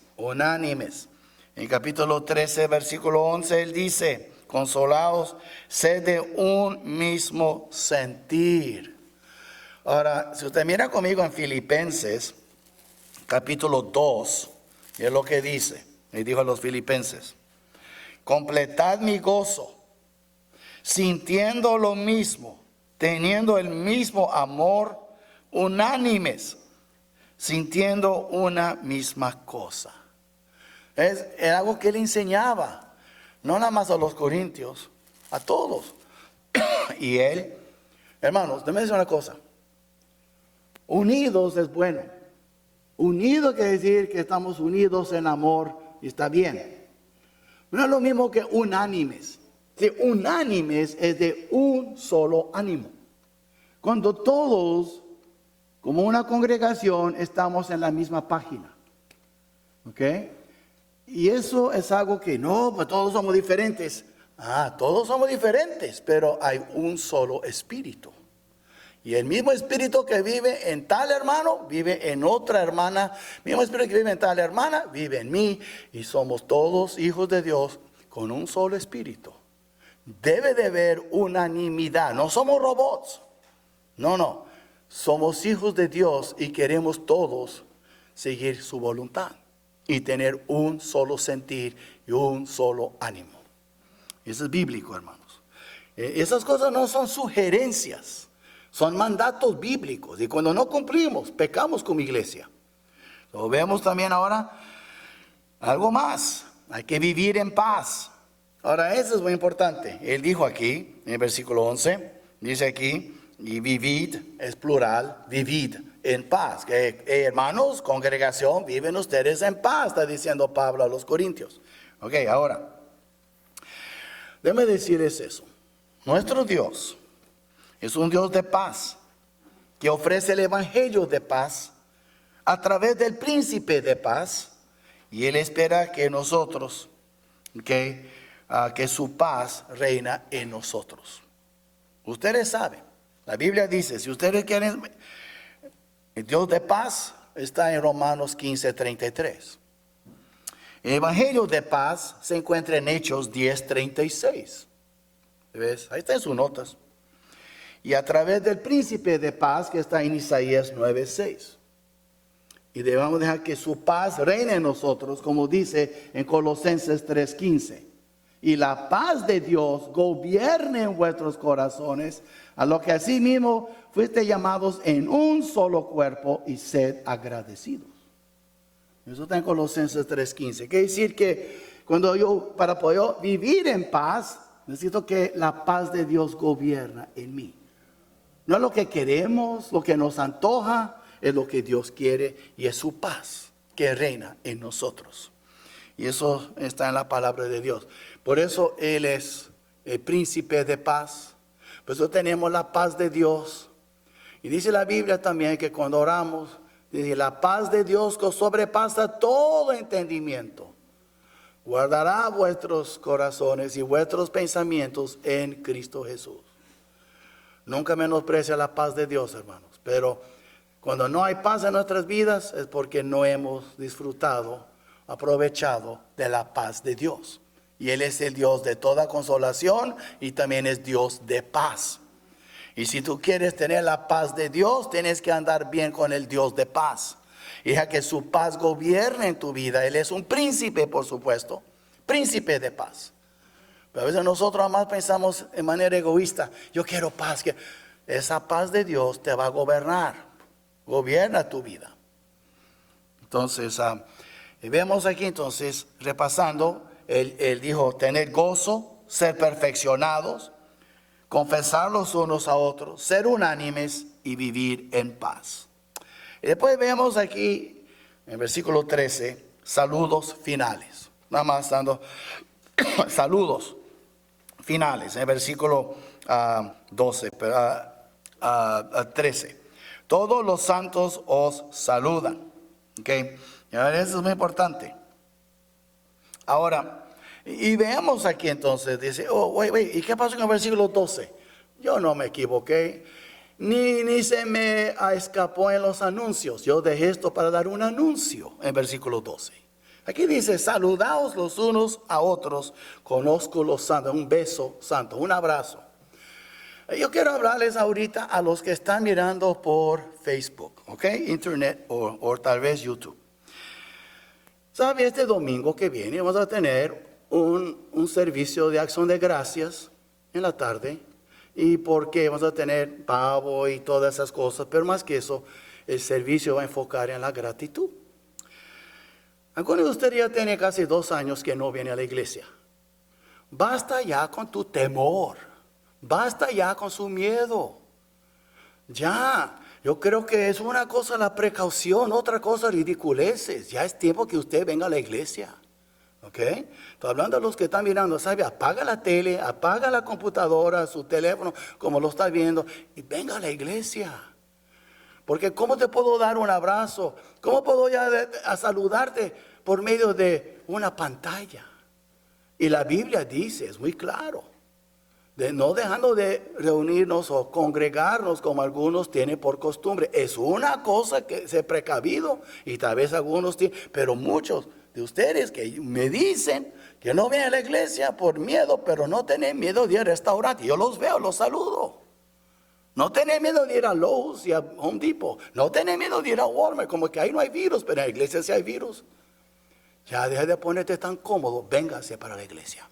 S1: En capítulo 13, versículo 11, Él dice: consolaos, sed de un mismo sentir. Ahora, si usted mira conmigo en Filipenses, capítulo 2, es lo que dice. Él dijo a los filipenses: completad mi gozo, sintiendo lo mismo, teniendo el mismo amor, unánimes, sintiendo una misma cosa. Es algo que él enseñaba, no nada más a los corintios, a todos. Y él, hermanos, déjenme decir una cosa: unidos es bueno. Unidos quiere decir que estamos unidos en amor y está bien. No es lo mismo que unánimes. Sí, unánimes es de un solo ánimo. Cuando todos, como una congregación, estamos en la misma página. ¿Ok? Y eso es algo que no, pues todos somos diferentes. Todos somos diferentes, pero hay un solo espíritu. Y el mismo espíritu que vive en tal hermano, vive en otra hermana. El mismo espíritu que vive en tal hermana, vive en mí. Y somos todos hijos de Dios con un solo espíritu. Debe de haber unanimidad. No somos robots. No. Somos hijos de Dios y queremos todos seguir su voluntad. Y tener un solo sentir y un solo ánimo. Eso es bíblico, hermanos. Esas cosas no son sugerencias. Son mandatos bíblicos. Y cuando no cumplimos, pecamos como iglesia. Lo vemos también ahora. Algo más. Hay que vivir en paz. Ahora, eso es muy importante. Él dijo aquí, en el versículo 11, dice aquí, y vivid, es plural, vivid en paz. Que, hermanos, congregación, viven ustedes en paz, está diciendo Pablo a los Corintios. Ok, ahora, déjame decirles eso. Nuestro Dios es un Dios de paz, que ofrece el evangelio de paz a través del príncipe de paz, y Él espera que nosotros, que su paz reina en nosotros. Ustedes saben, la Biblia dice, si ustedes quieren, el Dios de paz está en Romanos 15:33. El evangelio de paz se encuentra en Hechos 10:36. ¿Ves? Ahí está en sus notas. Y a través del príncipe de paz que está en Isaías 9:6. Y debemos dejar que su paz reine en nosotros, como dice en Colosenses 3:15. Y la paz de Dios gobierne en vuestros corazones, a lo que asimismo fuiste llamados en un solo cuerpo, y sed agradecidos. Eso está en Colosenses 3:15. Quiere decir que para poder vivir en paz, necesito que la paz de Dios gobierna en mí. No es lo que queremos, lo que nos antoja, es lo que Dios quiere, y es su paz que reina en nosotros. Y eso está en la palabra de Dios. Por eso Él es el príncipe de paz. Por eso tenemos la paz de Dios. Y dice la Biblia también que cuando oramos, dice, la paz de Dios que sobrepasa todo entendimiento, guardará vuestros corazones y vuestros pensamientos en Cristo Jesús. Nunca menosprecia la paz de Dios, hermanos. Pero cuando no hay paz en nuestras vidas es porque no hemos disfrutado, aprovechado de la paz de Dios. Y Él es el Dios de toda consolación y también es Dios de paz. Y si tú quieres tener la paz de Dios, tienes que andar bien con el Dios de paz. Y deja que su paz gobierne en tu vida. Él es un príncipe, por supuesto, príncipe de paz. Pero a veces nosotros más pensamos en manera egoísta. Yo quiero paz. Esa paz de Dios te va a gobernar. Gobierna tu vida. Entonces, vemos aquí entonces, repasando, él dijo, tener gozo, ser perfeccionados, confesar los unos a otros, ser unánimes y vivir en paz. Y después vemos aquí, en versículo 13, saludos finales. Nada más dando saludos finales, en versículo 13. Todos los santos os saludan. Okay. Y ahora eso es muy importante. Ahora, y veamos aquí entonces, dice, ¿y qué pasó con el versículo 12? Yo no me equivoqué, ni se me escapó en los anuncios. Yo dejé esto para dar un anuncio en versículo 12. Aquí dice, saludaos los unos a otros con ósculo santo, un beso santo, un abrazo. Yo quiero hablarles ahorita a los que están mirando por Facebook, Internet o tal vez YouTube. ¿Sabe? Este domingo que viene vamos a tener un servicio de acción de gracias en la tarde. Y porque vamos a tener pavo y todas esas cosas. Pero más que eso, el servicio va a enfocar en la gratitud. Algunos de ustedes ya tienen casi 2 años que no viene a la iglesia. Basta ya con tu temor. Basta ya con su miedo. Ya. Yo creo que es una cosa la precaución, otra cosa ridiculeces. Ya es tiempo que usted venga a la iglesia. ¿Ok? Estoy hablando a los que están mirando, ¿sabe? Apaga la tele, apaga la computadora, su teléfono, como lo está viendo, y venga a la iglesia. Porque ¿cómo te puedo dar un abrazo? ¿Cómo puedo a saludarte por medio de una pantalla? Y la Biblia dice, es muy claro, de no dejando de reunirnos o congregarnos como algunos tienen por costumbre. Es una cosa que se precavido y tal vez algunos tienen, pero muchos de ustedes que me dicen que no vienen a la iglesia por miedo, pero no tienen miedo de ir al restaurante. Yo los veo, los saludo. No tienen miedo de ir a Lowe's y a Home Depot. No tienen miedo de ir a Walmart, como que ahí no hay virus, pero en la iglesia sí hay virus. Ya deja de ponerte tan cómodo, véngase para la iglesia.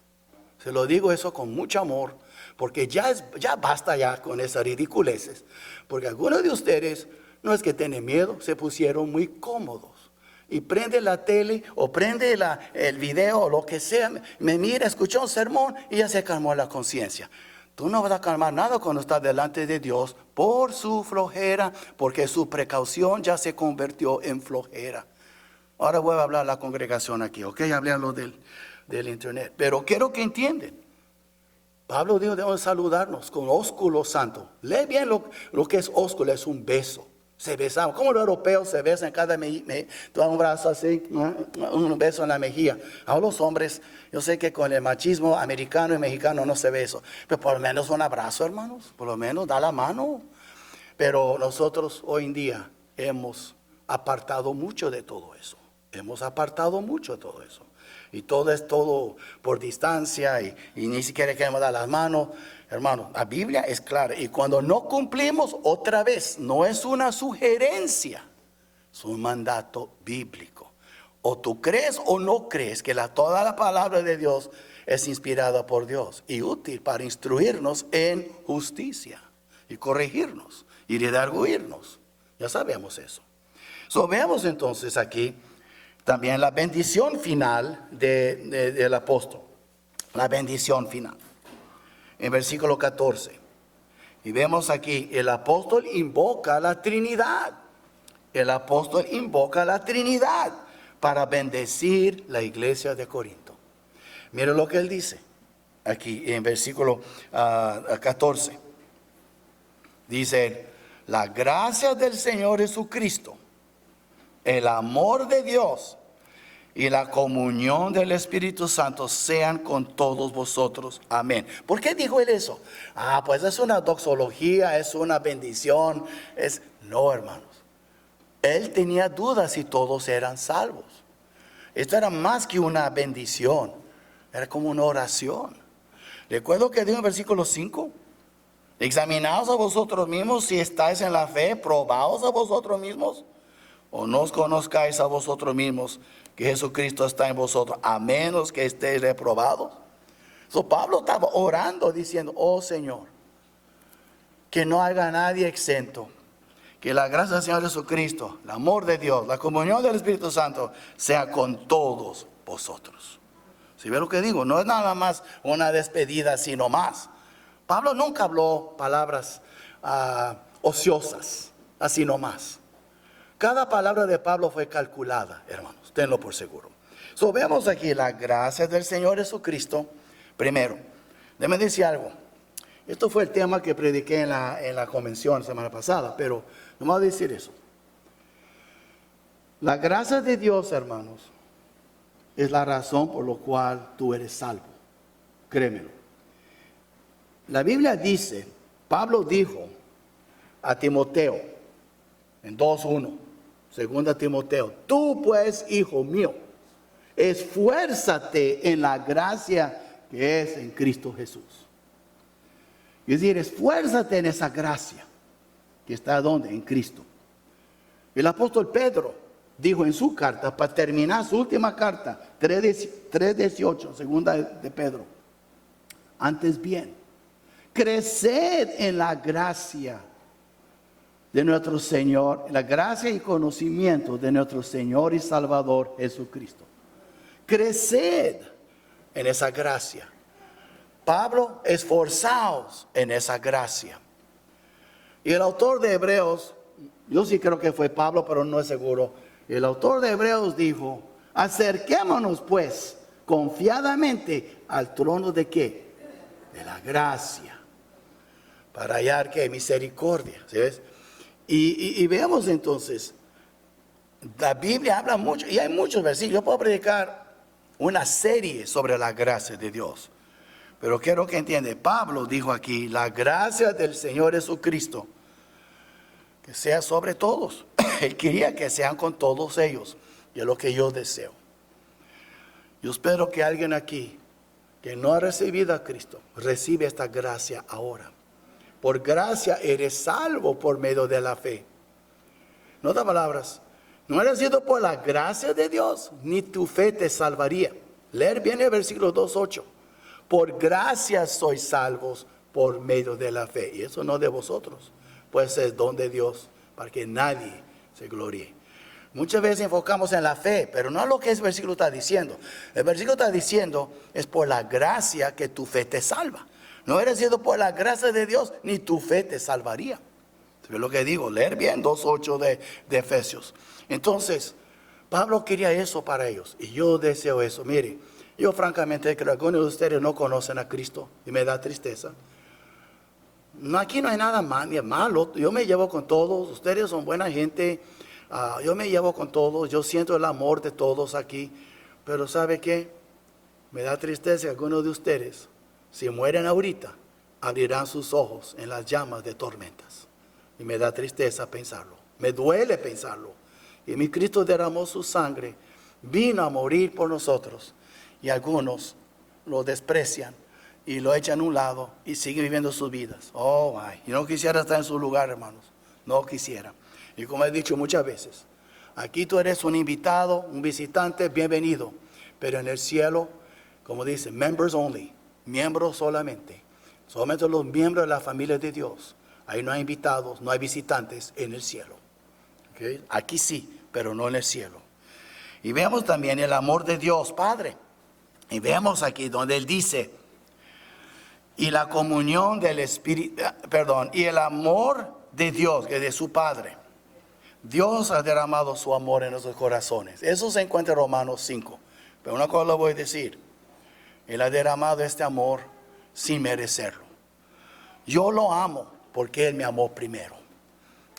S1: Se lo digo eso con mucho amor, porque ya basta ya con esas ridiculeces. Porque algunos de ustedes no es que tienen miedo, se pusieron muy cómodos. Y prende la tele o prende el video o lo que sea, me mira, escuchó un sermón y ya se calmó la conciencia. Tú no vas a calmar nada cuando estás delante de Dios por su flojera, porque su precaución ya se convirtió en flojera. Ahora voy a hablar a la congregación aquí, ¿ok? Hablé a lo del internet. Pero quiero que entiendan. Pablo dijo, debemos saludarnos con ósculo santo. Lee bien lo que es ósculo, es un beso. Se besaban, como los europeos se besan cada un brazo así, un beso en la mejilla. A los hombres, yo sé que con el machismo americano y mexicano no se besan, pero por lo menos un abrazo, hermanos, por lo menos da la mano. Pero nosotros hoy en día hemos apartado mucho de todo eso. Hemos apartado mucho de todo eso. Y todo es todo por distancia y ni siquiera queremos dar las manos. Hermano, la Biblia es clara. Y cuando no cumplimos, otra vez, no es una sugerencia, es un mandato bíblico. O tú crees o no crees que toda la palabra de Dios es inspirada por Dios y útil para instruirnos en justicia y corregirnos y redarguirnos. Ya sabemos eso. Veamos entonces aquí también la bendición final del apóstol. La bendición final. En versículo 14. Y vemos aquí, el apóstol invoca la Trinidad. El apóstol invoca la Trinidad para bendecir la iglesia de Corinto. Mire lo que él dice aquí en versículo 14. Dice, la gracia del Señor Jesucristo, el amor de Dios y la comunión del Espíritu Santo sean con todos vosotros. Amén. ¿Por qué dijo él eso? Pues es una doxología, es una bendición. No, hermanos. Él tenía dudas si todos eran salvos. Esto era más que una bendición. Era como una oración. Recuerdo que dijo en versículo 5. Examinaos a vosotros mismos si estáis en la fe, probaos a vosotros mismos. O no os conozcáis a vosotros mismos que Jesucristo está en vosotros, a menos que estéis reprobados. Pablo estaba orando diciendo, oh Señor, que no haya nadie exento, que la gracia del Señor Jesucristo, el amor de Dios, la comunión del Espíritu Santo sea con todos vosotros. ¿Sí ve lo que digo? No es nada más una despedida, sino más. Pablo nunca habló palabras ociosas, así nomás. Cada palabra de Pablo fue calculada, hermanos, tenlo por seguro. Vemos aquí la gracia del Señor Jesucristo. Primero, déjame decir algo. Esto fue el tema que prediqué en la convención semana pasada, pero no me voy a decir eso. La gracia de Dios, hermanos, es la razón por la cual tú eres salvo. Créemelo. La Biblia dice, Pablo dijo a Timoteo en 2:1, segunda Timoteo, tú pues, hijo mío, esfuérzate en la gracia que es en Cristo Jesús. Es decir, esfuérzate en esa gracia que está ¿dónde? En Cristo. El apóstol Pedro dijo en su carta, para terminar su última carta, 3:18, segunda de Pedro, antes bien, creced en la gracia de nuestro Señor, la gracia y conocimiento de nuestro Señor y Salvador Jesucristo. Creced en esa gracia. Pablo, esforzaos en esa gracia. Y el autor de Hebreos, yo sí creo que fue Pablo, pero no es seguro. El autor de Hebreos dijo, acerquémonos pues confiadamente al trono de ¿qué? De la gracia. Para hallar ¿qué? Misericordia. ¿Sí ves? Y veamos entonces, la Biblia habla mucho, y hay muchos versículos. Yo puedo predicar una serie sobre la gracia de Dios. Pero quiero que entiendan, Pablo dijo aquí, la gracia del Señor Jesucristo, que sea sobre todos. Él quería que sean con todos ellos, y es lo que yo deseo. Yo espero que alguien aquí, que no ha recibido a Cristo, recibe esta gracia ahora. Por gracia eres salvo por medio de la fe. En otras palabras, no eres sido por la gracia de Dios, ni tu fe te salvaría. Leer bien el versículo 2:8. Por gracia sois salvos por medio de la fe. Y eso no de vosotros, pues es don de Dios, para que nadie se gloríe. Muchas veces enfocamos en la fe, pero no es lo que ese versículo está diciendo. El versículo está diciendo, es por la gracia que tu fe te salva. No eres sido por la gracia de Dios, ni tu fe te salvaría. ¿Sabes lo que digo? Leer bien 2:8 de Efesios. Entonces, Pablo quería eso para ellos, y yo deseo eso. Mire, yo francamente creo que algunos de ustedes no conocen a Cristo, y me da tristeza. No, aquí no hay nada malo, yo me llevo con todos, ustedes son buena gente, yo me llevo con todos, yo siento el amor de todos aquí, pero ¿sabe qué? Me da tristeza que algunos de ustedes, si mueren ahorita, abrirán sus ojos en las llamas de tormentas. Y me da tristeza pensarlo, me duele pensarlo. Y mi Cristo derramó su sangre, vino a morir por nosotros, y algunos lo desprecian y lo echan a un lado y siguen viviendo sus vidas. Oh, my. Yo no quisiera estar en su lugar, hermanos. No quisiera. Y como he dicho muchas veces, aquí tú eres un invitado, un visitante, bienvenido. Pero en el cielo, como dice, members only, miembros solamente. Solamente los miembros de la familia de Dios. Ahí no hay invitados, no hay visitantes en el cielo. ¿Okay? Aquí sí, pero no en el cielo. Y vemos también el amor de Dios, Padre. Y vemos aquí donde Él dice, y la comunión del Espíritu, y el amor de Dios, que es de su Padre. Dios ha derramado su amor en nuestros corazones. Eso se encuentra en Romanos 5. Pero una cosa le voy a decir. Él ha derramado este amor sin merecerlo. Yo lo amo porque Él me amó primero.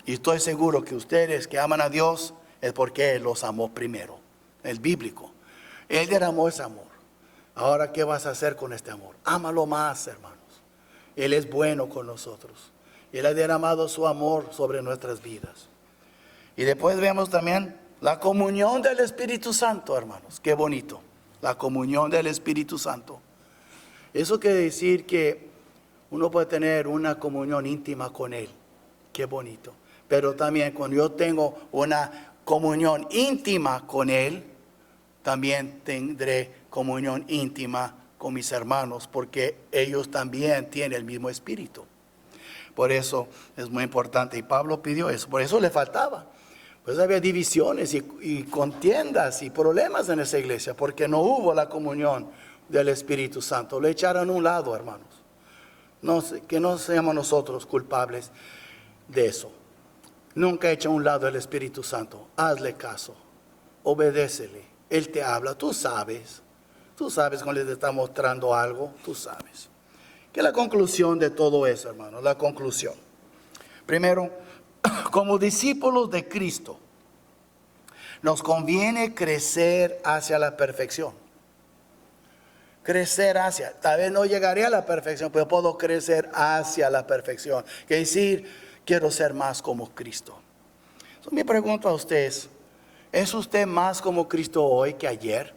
S1: Y estoy seguro que ustedes que aman a Dios es porque Él los amó primero. Es bíblico. Él derramó ese amor. Ahora, ¿qué vas a hacer con este amor? Ámalo más, hermanos. Él es bueno con nosotros. Él ha derramado su amor sobre nuestras vidas. Y después vemos también la comunión del Espíritu Santo, hermanos. Qué bonito. La comunión del Espíritu Santo. Eso quiere decir que uno puede tener una comunión íntima con Él. Qué bonito. Pero también cuando yo tengo una comunión íntima con Él, también tendré comunión íntima con mis hermanos, porque ellos también tienen el mismo espíritu. Por eso es muy importante, y Pablo pidió eso, por eso le faltaba. Pues había divisiones y contiendas y problemas en esa iglesia, porque no hubo la comunión del Espíritu Santo. Lo echaron a un lado, hermanos. Que no seamos nosotros culpables de eso. Nunca echa a un lado el Espíritu Santo. Hazle caso, obedécele. Él te habla, tú sabes cuando le está mostrando algo, tú sabes. ¿Qué es la conclusión de todo eso, hermano? La conclusión. Primero, como discípulos de Cristo, nos conviene crecer hacia la perfección. Crecer hacia, tal vez no llegaré a la perfección, pero puedo crecer hacia la perfección. Quiere decir, quiero ser más como Cristo. Entonces, mi pregunta a ustedes, ¿es usted más como Cristo hoy que ayer?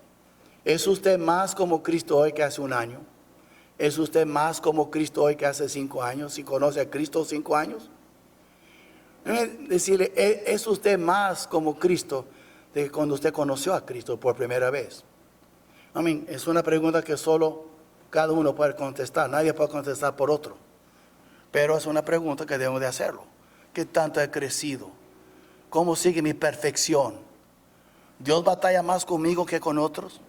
S1: ¿Es usted más como Cristo hoy que hace un año? ¿Es usted más como Cristo hoy que hace 5 años? ¿Si conoce a Cristo 5 años? Decirle, ¿es usted más como Cristo de cuando usted conoció a Cristo por primera vez? Es una pregunta que solo cada uno puede contestar. Nadie puede contestar por otro. Pero es una pregunta que debemos de hacerlo. ¿Qué tanto he crecido? ¿Cómo sigue mi perfección? ¿Dios batalla más conmigo que con otros?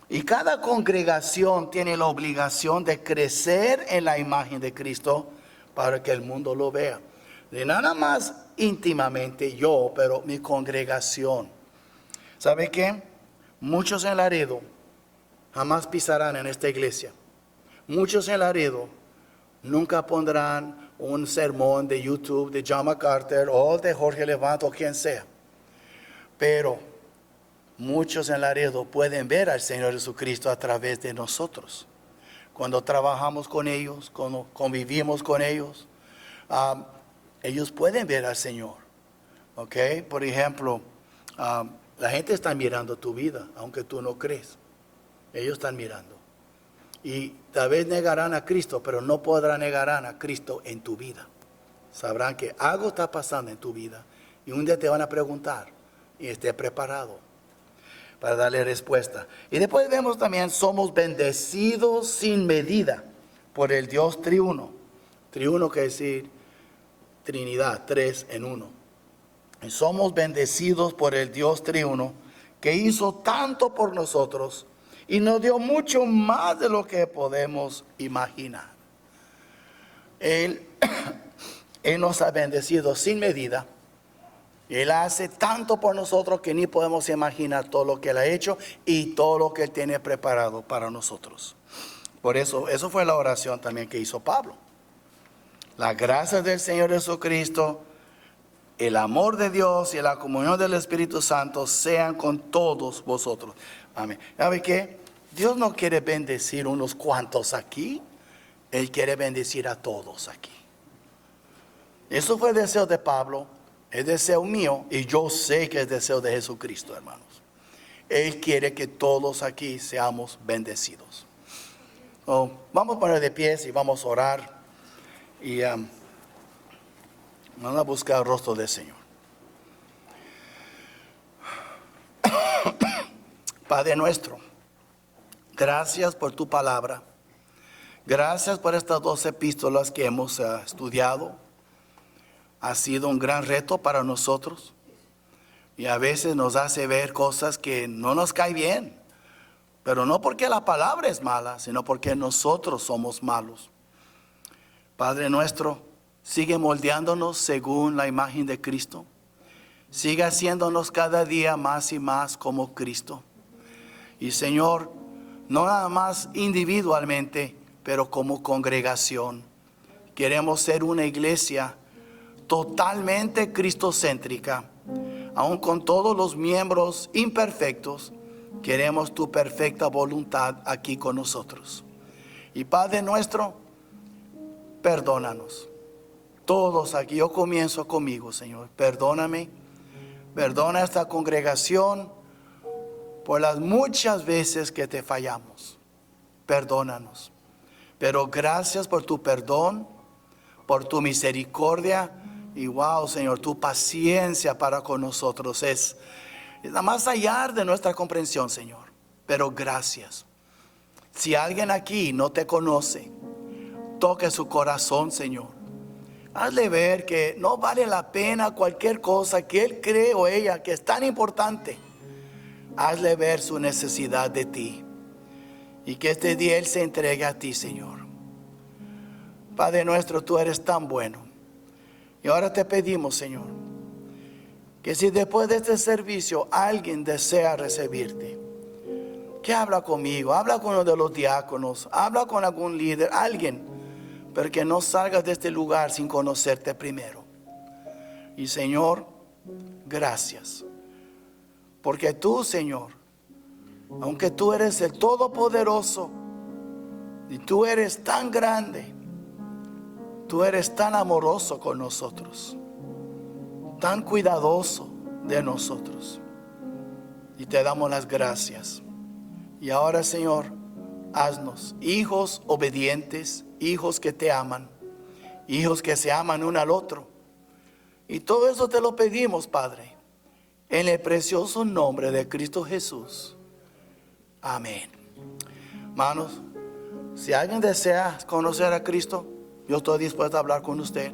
S1: Y cada congregación tiene la obligación de crecer en la imagen de Cristo para que el mundo lo vea. De nada más íntimamente yo, pero mi congregación. ¿Sabe qué? muchos en Laredo jamás pisarán en esta iglesia. Muchos en Laredo nunca pondrán un sermón de YouTube de John MacArthur o de Jorge Levant o quien sea. Pero muchos en Laredo pueden ver al Señor Jesucristo a través de nosotros. Cuando trabajamos con ellos, cuando convivimos con ellos, ellos pueden ver al Señor. ¿Ok? Por ejemplo, la gente está mirando tu vida, aunque tú no crees. Ellos están mirando. Y tal vez negarán a Cristo, pero no podrán negar a Cristo en tu vida. Sabrán que algo está pasando en tu vida. Y un día te van a preguntar. Y esté preparado para darle respuesta. Y después vemos también, somos bendecidos sin medida por el Dios triuno. Triuno quiere decir Trinidad, 3 en 1. Y somos bendecidos por el Dios triuno que hizo tanto por nosotros y nos dio mucho más de lo que podemos imaginar. Él nos ha bendecido sin medida. Él hace tanto por nosotros que ni podemos imaginar todo lo que Él ha hecho y todo lo que Él tiene preparado para nosotros. Por eso fue la oración también que hizo Pablo. La gracia del Señor Jesucristo, el amor de Dios y la comunión del Espíritu Santo sean con todos vosotros. Amén. ¿Sabe qué? Dios no quiere bendecir unos cuantos aquí. Él quiere bendecir a todos aquí. Eso fue el deseo de Pablo. Es deseo mío y yo sé que es deseo de Jesucristo, hermanos. Él quiere que todos aquí seamos bendecidos. Vamos a poner de pies y vamos a orar. Y vamos a buscar el rostro del Señor. Padre nuestro, gracias por tu palabra. Gracias por estas 2 epístolas que hemos estudiado. Ha sido un gran reto para nosotros. Y a veces nos hace ver cosas que no nos caen bien. Pero no porque la palabra es mala, sino porque nosotros somos malos. Padre nuestro, sigue moldeándonos según la imagen de Cristo. Sigue haciéndonos cada día más y más como Cristo. Y Señor, no nada más individualmente, pero como congregación. Queremos ser una iglesia totalmente cristocéntrica. Aun con todos los miembros imperfectos, queremos tu perfecta voluntad aquí con nosotros. Y Padre nuestro, perdónanos. Todos aquí, yo comienzo conmigo, Señor. Perdóname. Perdona a esta congregación por las muchas veces que te fallamos. Perdónanos. Pero gracias por tu perdón, por tu misericordia. Y wow, Señor, tu paciencia para con nosotros es más allá de nuestra comprensión, Señor. Pero gracias. Si alguien aquí no te conoce, toque su corazón, Señor. Hazle ver que no vale la pena cualquier cosa que él cree o ella que es tan importante. Hazle ver su necesidad de ti. Y que este día él se entregue a ti, Señor. Padre nuestro, tú eres tan bueno. Y ahora te pedimos, Señor, que si después de este servicio alguien desea recibirte, que habla conmigo, habla con uno de los diáconos, habla con algún líder, alguien, pero que no salgas de este lugar sin conocerte primero. Y Señor, gracias, porque tú, Señor, aunque tú eres el Todopoderoso y tú eres tan grande, tú eres tan amoroso con nosotros, tan cuidadoso de nosotros. Y te damos las gracias. Y ahora, Señor, haznos hijos obedientes, hijos que te aman, hijos que se aman uno al otro. Y todo eso te lo pedimos, Padre, en el precioso nombre de Cristo Jesús. Amén. Hermanos, si alguien desea conocer a Cristo, yo estoy dispuesto a hablar con usted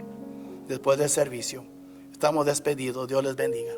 S1: después del servicio. Estamos despedidos. Dios les bendiga.